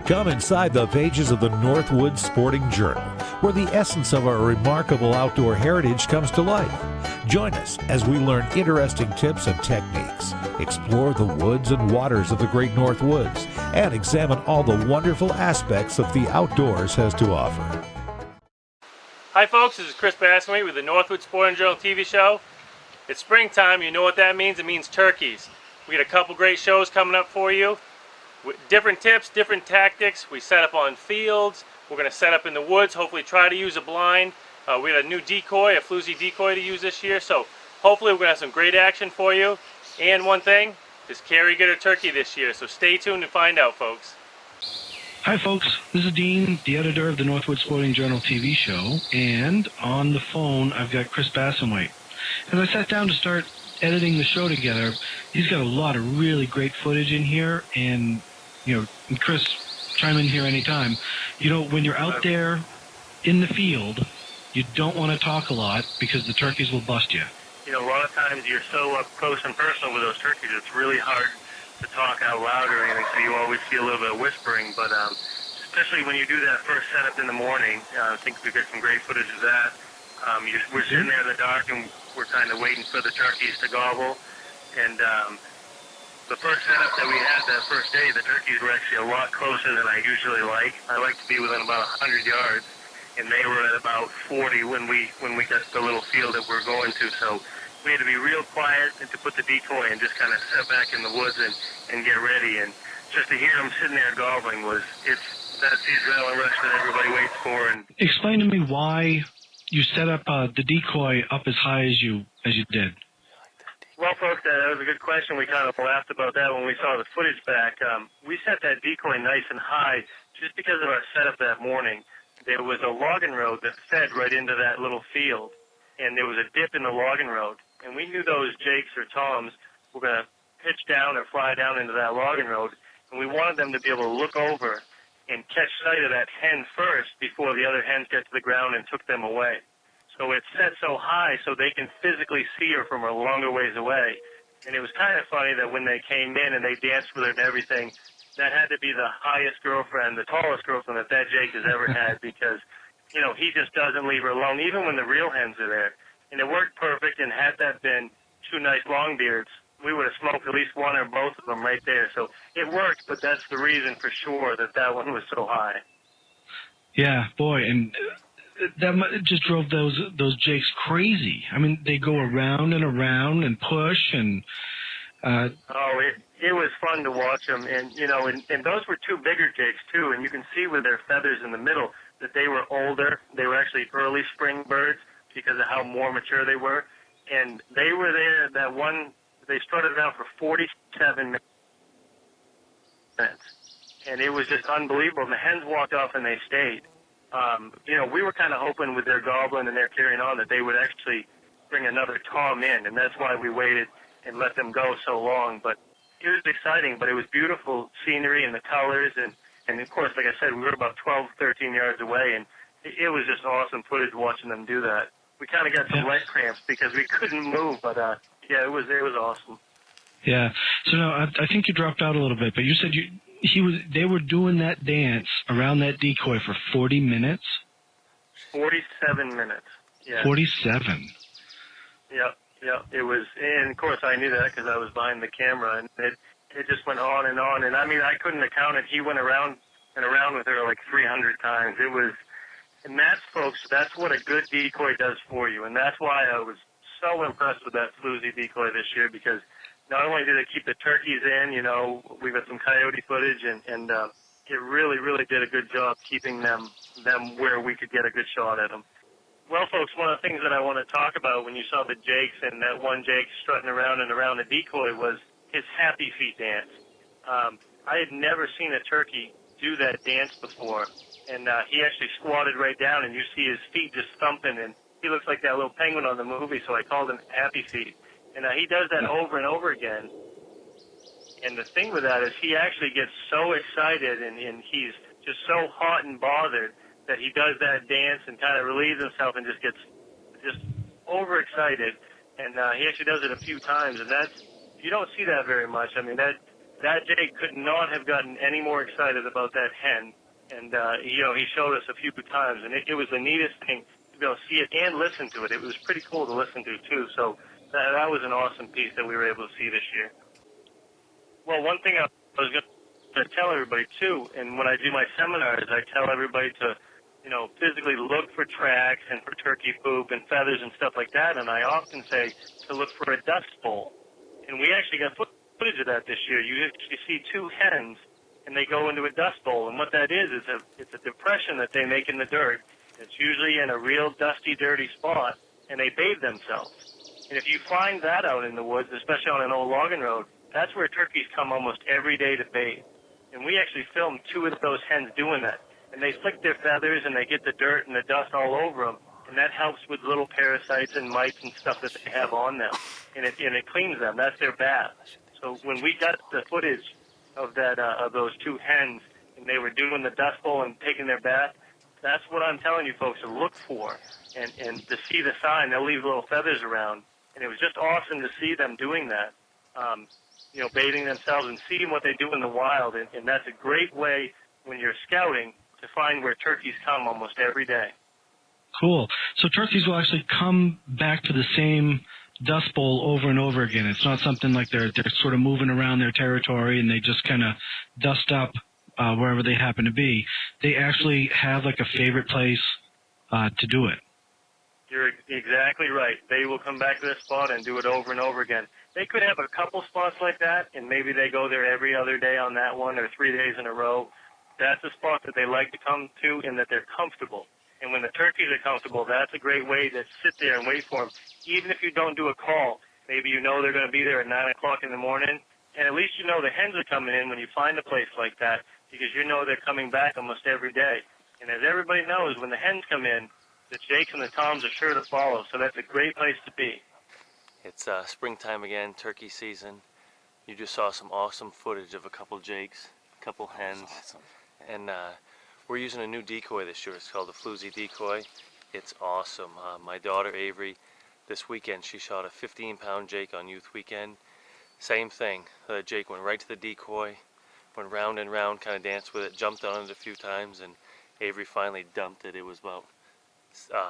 Come inside the pages of the Northwood Sporting Journal, where the essence of our remarkable outdoor heritage comes to life. Join us as we learn interesting tips and techniques, explore the woods and waters of the Great North Woods, and examine all the wonderful aspects of the outdoors has to offer. Hi folks, this is Chris Bassenway with the Northwood Sporting Journal TV show. It's springtime, you know what that means? It means turkeys. We got a couple great shows coming up for you. With different tips, different tactics. We set up on fields. We're going to set up in the woods, hopefully try to use a blind. We got a new decoy, a floozy decoy to use this year, so hopefully we're going to have some great action for you. And one thing, does Carrie get her turkey this year? So stay tuned to find out, folks. Hi folks, this is Dean, the editor of the Northwood Sporting Journal TV show, and on the phone I've got Chris Bassenway. As I sat down to start editing the show together, he's got a lot of really great footage in here, and Chris, chime in here anytime. When you're out there in the field, you don't want to talk a lot because the turkeys will bust you. A lot of times you're so up close and personal with those turkeys, it's really hard to talk out loud or anything, so you always feel a little bit of whispering, but especially when you do that first setup in the morning, I think we've got some great footage of that. We're sitting there in the dark and we're kind of waiting for the turkeys to gobble, and the first setup that we had that first day, the turkeys were actually a lot closer than I usually like. I like to be within about 100 yards, and they were at about 40 when we got to the little field that we're going to. So we had to be real quiet and to put the decoy and just kind of sit back in the woods and get ready. And just to hear them sitting there gobbling that's the adrenaline rush that everybody waits for. And explain to me why you set up the decoy up as high as you did. Well, folks, that was a good question. We kind of laughed about that when we saw the footage back. We set that decoy nice and high just because of our setup that morning. There was a logging road that fed right into that little field, and there was a dip in the logging road. And we knew those jakes or toms were going to pitch down or fly down into that logging road, and we wanted them to be able to look over and catch sight of that hen first before the other hens got to the ground and took them away. So it's set so high so they can physically see her from a longer ways away. And it was kind of funny that when they came in and they danced with her and everything, that had to be the highest girlfriend, the tallest girlfriend that Jake has ever had because, he just doesn't leave her alone, even when the real hens are there. And it worked perfect, and had that been two nice longbeards, we would have smoked at least one or both of them right there. So it worked, but that's the reason for sure that one was so high. Yeah, boy, and that just drove those jakes crazy. I mean, they go around and around and push and. It was fun to watch them, and and those were two bigger jakes too. And you can see with their feathers in the middle that they were older. They were actually early spring birds because of how more mature they were, and they were there. That one, they strutted around for 47 minutes, and it was just unbelievable. And the hens walked off and they stayed. We were kind of hoping with their gobbling and their carrying on that they would actually bring another tom in, and that's why we waited and let them go so long. But it was exciting, but it was beautiful scenery and the colors, and of course, like I said, we were about 12, 13 yards away, and it was just awesome footage watching them do that. We kind of got some leg cramps because we couldn't move, but it was awesome. Yeah. So now I think you dropped out a little bit, but you said they were doing that dance around that decoy for 40 minutes? 47 minutes. Yeah. 47. Yep. It was, and of course I knew that because I was behind the camera, and it just went on, and I mean I couldn't have counted. He went around and around with her like 300 times. It was, and that's what a good decoy does for you, and that's why I was so impressed with that floozy decoy this year because not only did it keep the turkeys in, we got some coyote footage, and it really, really did a good job keeping them where we could get a good shot at them. Well, folks, one of the things that I want to talk about when you saw the jakes and that one jake strutting around and around the decoy was his happy feet dance. I had never seen a turkey do that dance before, and he actually squatted right down, and you see his feet just thumping, and he looks like that little penguin on the movie, so I called him Happy Feet. And he does that over and over again. And the thing with that is he actually gets so excited, and he's just so hot and bothered that he does that dance and kind of relieves himself and just gets overexcited. And he actually does it a few times, and you don't see that very much. I mean, that that Jake could not have gotten any more excited about that hen. And, he showed us a few times, and it was the neatest thing to be able to see it and listen to it. It was pretty cool to listen to, too. So that was an awesome piece that we were able to see this year. Well, one thing I was going to tell everybody, too, and when I do my seminars, I tell everybody to, physically look for tracks and for turkey poop and feathers and stuff like that. And I often say to look for a dust bowl. And we actually got footage of that this year. You actually see two hens, and they go into a dust bowl. And what that is it's a depression that they make in the dirt. It's usually in a real dusty, dirty spot, and they bathe themselves. And if you find that out in the woods, especially on an old logging road, that's where turkeys come almost every day to bathe. And we actually filmed two of those hens doing that. And they flick their feathers, and they get the dirt and the dust all over them. And that helps with little parasites and mites and stuff that they have on them. And it cleans them. That's their bath. So when we got the footage of that of those two hens, and they were doing the dust bowl and taking their bath, that's what I'm telling you folks to look for. And to see the sign, they'll leave little feathers around. And it was just awesome to see them doing that, bathing themselves and seeing what they do in the wild. And that's a great way when you're scouting to find where turkeys come almost every day. Cool. So turkeys will actually come back to the same dust bowl over and over again. It's not something like they're sort of moving around their territory and they just kind of dust up wherever they happen to be. They actually have like a favorite place to do it. You're exactly right. They will come back to this spot and do it over and over again. They could have a couple spots like that, and maybe they go there every other day on that one or 3 days in a row. That's a spot that they like to come to and that they're comfortable. And when the turkeys are comfortable, that's a great way to sit there and wait for them. Even if you don't do a call, maybe you know they're going to be there at 9 o'clock in the morning, and at least you know the hens are coming in when you find a place like that because you know they're coming back almost every day. And as everybody knows, when the hens come in, the Jakes and the Toms are sure to follow, so that's a great place to be. It's springtime again, turkey season. You just saw some awesome footage of a couple Jakes, a couple hens. Awesome. And we're using a new decoy this year. It's called the Floozy decoy. It's awesome. My daughter Avery, this weekend, she shot a 15-pound Jake on youth weekend. Same thing. The Jake went right to the decoy, went round and round, kind of danced with it, jumped on it a few times, and Avery finally dumped it. It was about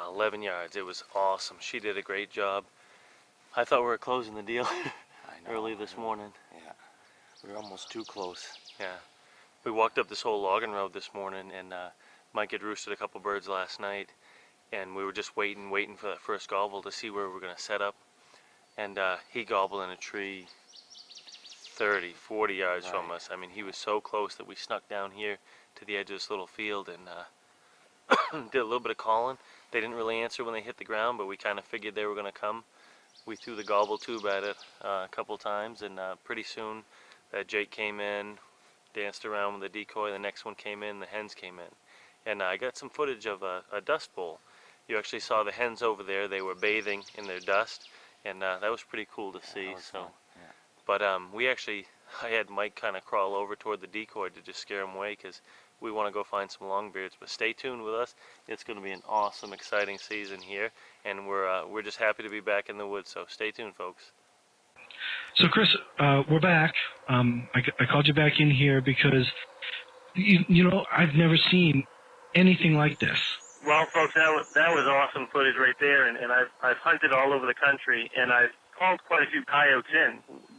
11 yards. It was awesome. She did a great job. I thought we were closing the deal early this morning. Yeah, we were almost too close. Yeah. We walked up this whole logging road this morning, and Mike had roosted a couple birds last night, and we were just waiting for that first gobble to see where we were going to set up. And he gobbled in a tree 30, 40 yards from us. I mean, he was so close that we snuck down here to the edge of this little field and did a little bit of calling. They didn't really answer when they hit the ground, but we kind of figured they were going to come. We threw the gobble tube at it a couple times, and pretty soon that Jake came in, danced around with the decoy. The next one came in, the hens came in. And I got some footage of a dust bowl. You actually saw the hens over there. They were bathing in their dust, and that was pretty cool to see. So, yeah. But I had Mike kind of crawl over toward the decoy to just scare him away because we want to go find some longbeards. But stay tuned with us. It's going to be an awesome, exciting season here, and we're just happy to be back in the woods. So stay tuned, folks. So Chris, we're back. I called you back in here because, I've never seen anything like this. Well, folks, that was awesome footage right there, and I've hunted all over the country, and I've called quite a few coyotes in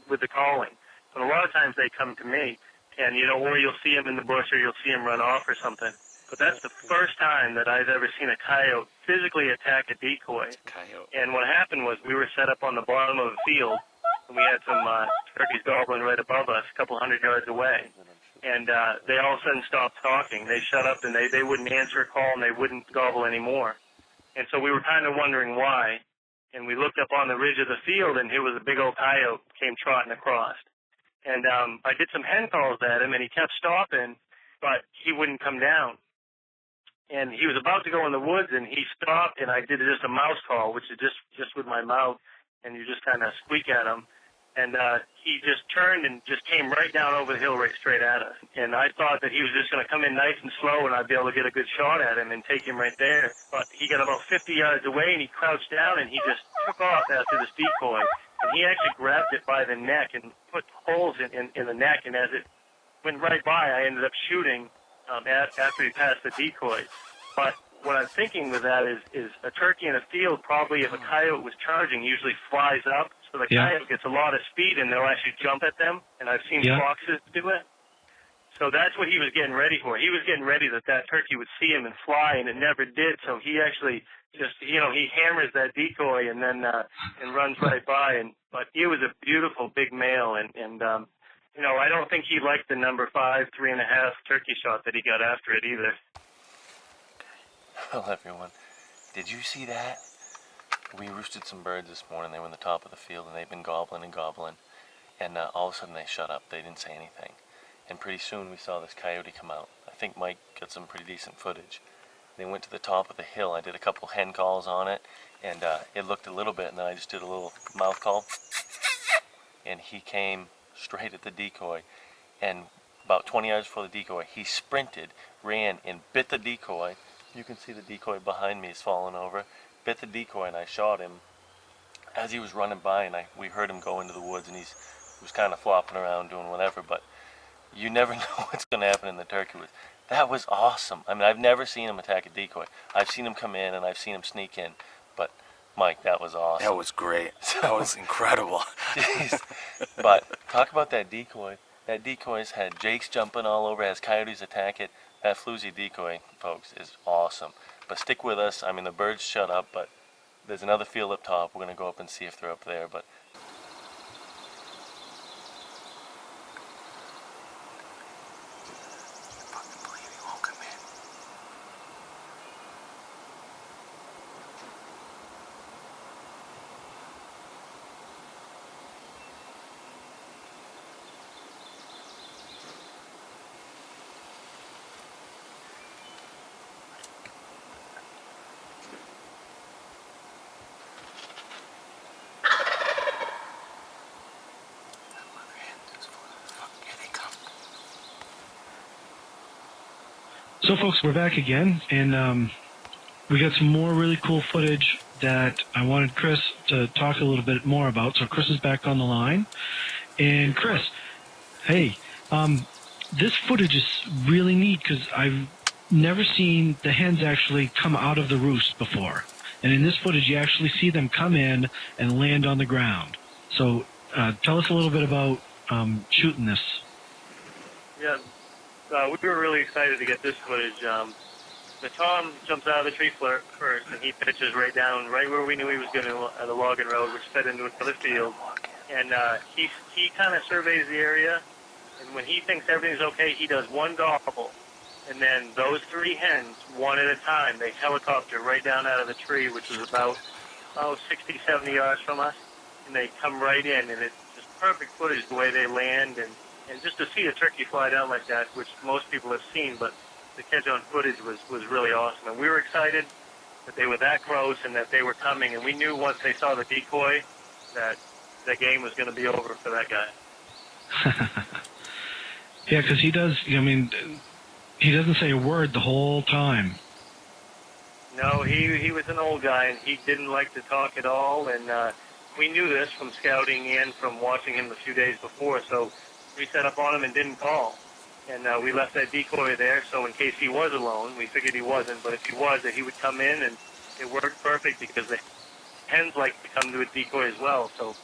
with the calling. But a lot of times they come to me, and or you'll see them in the bush or you'll see them run off or something. But that's the first time that I've ever seen a coyote physically attack a decoy. And what happened was we were set up on the bottom of a field, and we had some turkeys gobbling right above us, a couple 100 yards away. And they all of a sudden stopped talking. They shut up, and they wouldn't answer a call, and they wouldn't gobble anymore. And so we were kind of wondering why. And we looked up on the ridge of the field, and here was a big old coyote came trotting across. And I did some hen calls at him, and he kept stopping, but he wouldn't come down. And he was about to go in the woods, and he stopped, and I did just a mouse call, which is just with my mouth, and you just kind of squeak at him. And he just turned and just came right down over the hill right straight at us. And I thought that he was just going to come in nice and slow, and I'd be able to get a good shot at him and take him right there. But he got about 50 yards away, and he crouched down, and he just took off after this decoy. and he actually grabbed it by the neck and put holes in the neck, and as it went right by, I ended up shooting after he passed the decoy. But what I'm thinking with that is a turkey in a field, probably if a coyote was charging, usually flies up, so the coyote gets a lot of speed and they'll actually jump at them, and I've seen foxes do it. So that's what he was getting ready for. He was getting ready that turkey would see him and fly, and it never did. So he actually just, he hammers that decoy and then and runs right by. But it was a beautiful big male, and I don't think he liked the number 5, 3.5 turkey shot that he got after it either. Well, everyone, did you see that? We roosted some birds this morning. They were in the top of the field, and they've been gobbling and gobbling. And all of a sudden they shut up. They didn't say anything. And pretty soon we saw this coyote come out. I think Mike got some pretty decent footage. They went to the top of the hill. I did a couple hen calls on it, and it looked a little bit, and then I just did a little mouth call. And he came straight at the decoy. And about 20 yards before the decoy, he sprinted, ran, and bit the decoy. You can see the decoy behind me is falling over. Bit the decoy, and I shot him as he was running by, and we heard him go into the woods, and he was kind of flopping around doing whatever, but you never know what's going to happen in the turkey woods. That was awesome. I mean, I've never seen him attack a decoy. I've seen him come in, and I've seen him sneak in, but Mike, that was awesome. That was great. That was incredible. Jeez. But talk about that decoy. That decoy's had jakes jumping all over, has coyotes attack it. That floozy decoy, folks, is awesome. But stick with us. I mean, the birds shut up, but there's another field up top. We're going to go up and see if they're up there. But So, folks, we're back again, and we got some more really cool footage that I wanted Chris to talk a little bit more about. So Chris is back on the line. And Chris, hey, this footage is really neat because I've never seen the hens actually come out of the roost before. And in this footage, you actually see them come in and land on the ground. So tell us a little bit about shooting this. Yeah. We were really excited to get this footage. The Tom jumps out of the tree first, and he pitches right down, right where we knew he was going to, at a logging road, which fed into another field. And he kind of surveys the area, and when he thinks everything's okay, he does one gobble. And then those 3 hens, one at a time, they helicopter right down out of the tree, which was about 60, 70 yards from us. And they come right in, and it's just perfect footage the way they land, and just to see a turkey fly down like that, which most people have seen, but the catch on footage was really awesome. And we were excited that they were that close and that they were coming. And we knew once they saw the decoy that the game was going to be over for that guy. Yeah, because he does, he doesn't say a word the whole time. No, he was an old guy, and he didn't like to talk at all. And we knew this from scouting and from watching him a few days before, so we set up on him and didn't call. And we left that decoy there, so in case he was alone, we figured he wasn't, but if he was, that he would come in, and it worked perfect because the hens like to come to a decoy as well. So,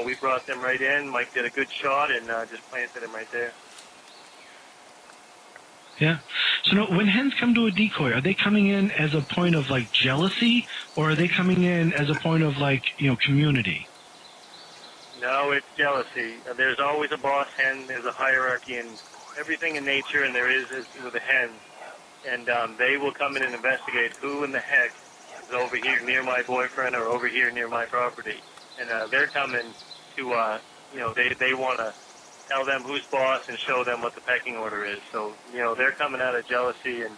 we brought them right in. Mike did a good shot and just planted him right there. Yeah. So now, when hens come to a decoy, are they coming in as a point of, jealousy, or are they coming in as a point of, community? No, it's jealousy. There's always a boss hen. There's a hierarchy in everything in nature, and there is with the hens. And they will come in and investigate who in the heck is over here near my boyfriend or over here near my property. And they're coming to, they want to tell them who's boss and show them what the pecking order is. So, they're coming out of jealousy. And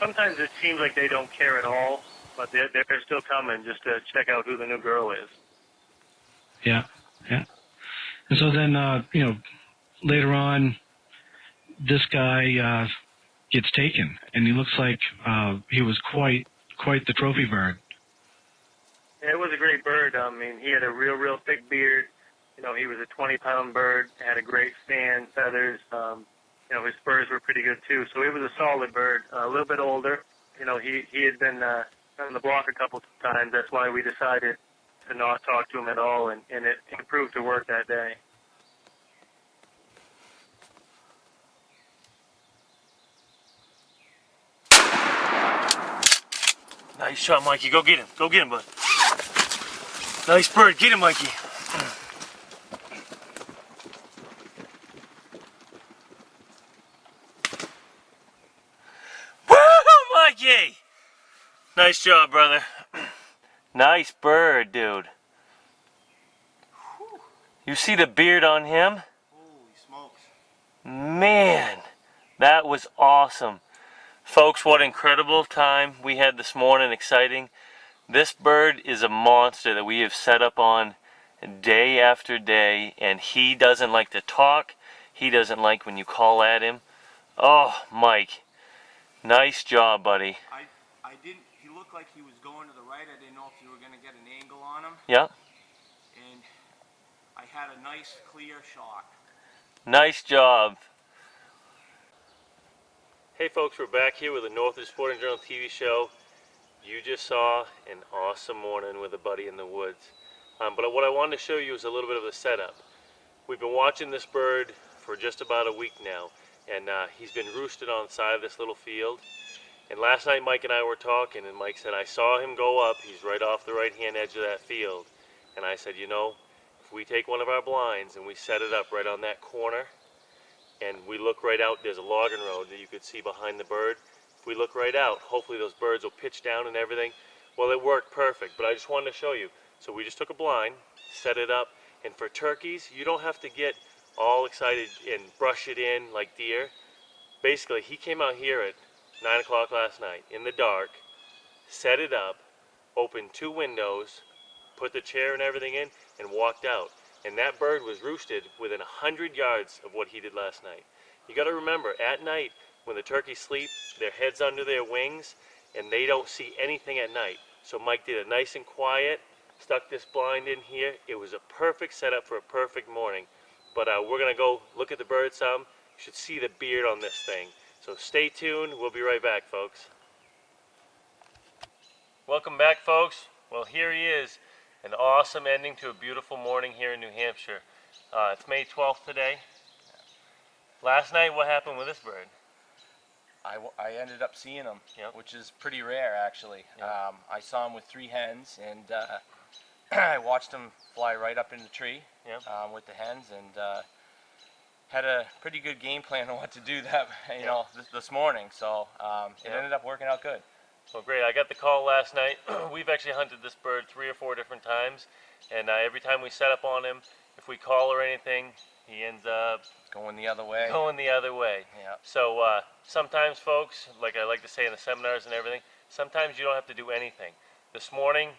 sometimes it seems like they don't care at all, but they're still coming just to check out who the new girl is. Yeah. Yeah. And so then, later on, this guy gets taken, and he looks like he was quite the trophy bird. It was a great bird. I mean, he had a real thick beard. You know, he was a 20-pound bird. Had a great fan, feathers. You know, his spurs were pretty good too. So he was a solid bird. A little bit older. You know, he had been on the block a couple times. That's why we decided to not talk to him at all, and it proved to work that day. Nice shot, Mikey. Go get him. Go get him, bud. Nice bird. Get him, Mikey. Woo, Mikey! Nice job, brother. Nice bird, dude. You see the beard on him? Holy smokes. Man, that was awesome. Folks, what incredible time we had this morning, exciting. This bird is a monster that we have set up on day after day, and he doesn't like to talk. He doesn't like when you call at him. Oh, Mike, nice job, buddy. I didn't, he looked like he was going to the right. I didn't know if you were going to get an angle on him. Yeah. And I had a nice clear shot. Nice job. Hey folks, we're back here with the Northwood Sporting Journal TV show. You just saw an awesome morning with a buddy in the woods. But what I wanted to show you is a little bit of the setup. We've been watching this bird for just about a week now, and he's been roosted on the side of this little field. And last night Mike and I were talking, and Mike said, I saw him go up. He's right off the right-hand edge of that field. And I said, you know, if we take one of our blinds and we set it up right on that corner, and we look right out, there's a logging road that you could see behind the bird. If we look right out, hopefully those birds will pitch down and everything. Well, it worked perfect, but I just wanted to show you. So we just took a blind, set it up, and for turkeys, you don't have to get all excited and brush it in like deer. Basically, he came out here at 9 o'clock last night in the dark, set it up, opened 2 windows, put the chair and everything in, and walked out. And that bird was roosted within 100 yards of what he did last night. You got to remember, at night, when the turkeys sleep, their head's under their wings, and they don't see anything at night. So Mike did it nice and quiet, stuck this blind in here. It was a perfect setup for a perfect morning. But we're going to go look at the bird some. You should see the beard on this thing. So stay tuned. We'll be right back, folks. Welcome back, folks. Well, here he is. An awesome ending to a beautiful morning here in New Hampshire. It's May 12th today. Last night, what happened with this bird? I ended up seeing him, Yep. which is pretty rare actually. Yep. I saw him with 3 hens, and I watched him fly right up in the tree Yep. with the hens, and had a pretty good game plan on what to do that this morning. So it Yep. ended up working out good. Well, great. I got the call last night. We've actually hunted this bird 3 or 4 different times, and every time we set up on him, if we call or anything, he ends up Going the other way. going the other way. Yeah. So sometimes, folks, like I like to say in the seminars and everything, sometimes you don't have to do anything. This morning,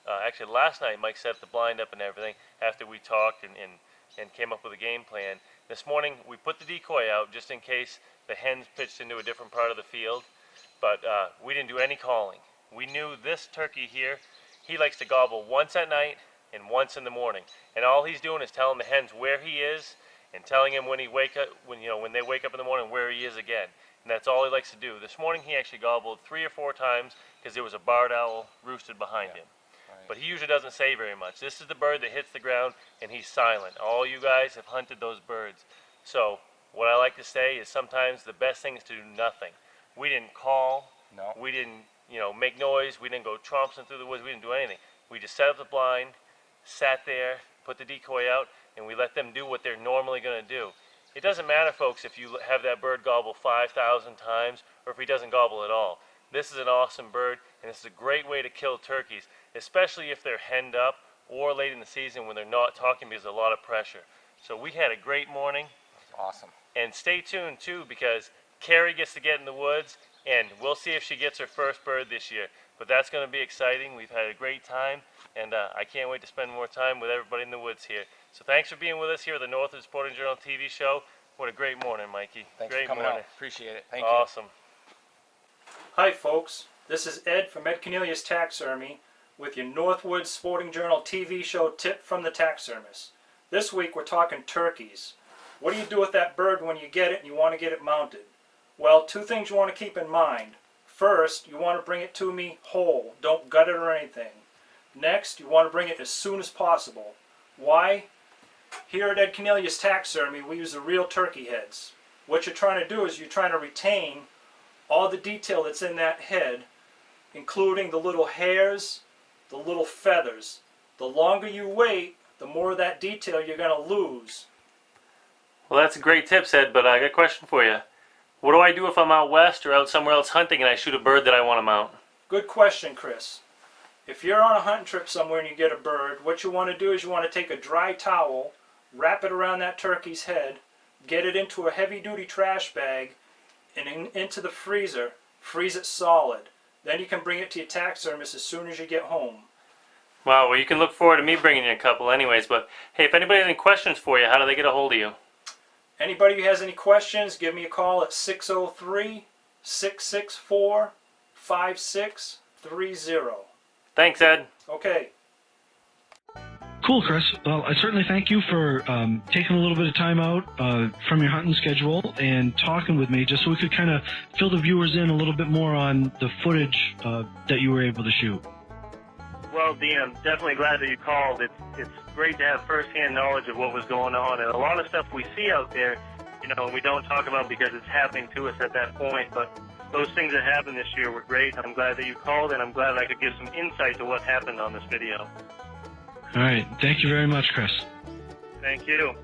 actually last night, Mike set the blind up and everything after we talked and came up with a game plan. This morning, we put the decoy out just in case the hens pitched into a different part of the field. But we didn't do any calling. We knew this turkey here, he likes to gobble once at night and once in the morning. And all he's doing is telling the hens where he is and telling him when they wake up in the morning where he is again. And that's all he likes to do. This morning he actually gobbled 3 or 4 times because there was a barred owl roosted behind him. Right. But he usually doesn't say very much. This is the bird that hits the ground and he's silent. All you guys have hunted those birds. So what I like to say is sometimes the best thing is to do nothing. We didn't call. No. We didn't, make noise. We didn't go tromping through the woods. We didn't do anything. We just set up the blind, sat there, put the decoy out, and we let them do what they're normally going to do. It doesn't matter, folks, if you have that bird gobble 5,000 times or if he doesn't gobble at all. This is an awesome bird, and it's a great way to kill turkeys, especially if they're henned up or late in the season when they're not talking because there's a lot of pressure. So we had a great morning. Awesome. And stay tuned, too, because Carrie gets to get in the woods, and we'll see if she gets her first bird this year. But that's going to be exciting. We've had a great time, and I can't wait to spend more time with everybody in the woods here. So thanks for being with us here at the Northwood Sporting Journal TV show. What a great morning, Mikey. Thanks great for coming morning. out. Appreciate it. Thank you. Awesome. Hi folks, this is Ed from Ed Cornelius Taxidermy with your Northwood Sporting Journal TV show Tip from the Taxidermist. This week we're talking turkeys. What do you do with that bird when you get it and you want to get it mounted? Well, two things you want to keep in mind. First, you want to bring it to me whole. Don't gut it or anything. Next, you want to bring it as soon as possible. Why? Here at Ed Cornelius Taxidermy, we use the real turkey heads. What you're trying to do is you're trying to retain all the detail that's in that head, including the little hairs, the little feathers. The longer you wait, the more of that detail you're going to lose. Well, that's a great tip, Ed, but I got a question for you. What do I do if I'm out west or out somewhere else hunting and I shoot a bird that I want to mount? Good question, Chris. If you're on a hunting trip somewhere and you get a bird, what you want to do is you want to take a dry towel, wrap it around that turkey's head, get it into a heavy-duty trash bag, and into the freezer. Freeze it solid. Then you can bring it to your taxidermist as soon as you get home. Wow, well, you can look forward to me bringing you a couple anyways, but hey, if anybody has any questions for you, how do they get a hold of you? Anybody who has any questions, give me a call at 603-664-5630. Thanks, Ed. Okay. Cool, Chris. Well, I certainly thank you for taking a little bit of time out from your hunting schedule and talking with me just so we could kind of fill the viewers in a little bit more on the footage that you were able to shoot. Well, Dean, I'm definitely glad that you called. It's great to have firsthand knowledge of what was going on. And a lot of stuff we see out there, you know, we don't talk about because it's happening to us at that point. But those things that happened this year were great. I'm glad that you called, and I'm glad I could give some insight to what happened on this video. All right. Thank you very much, Chris. Thank you.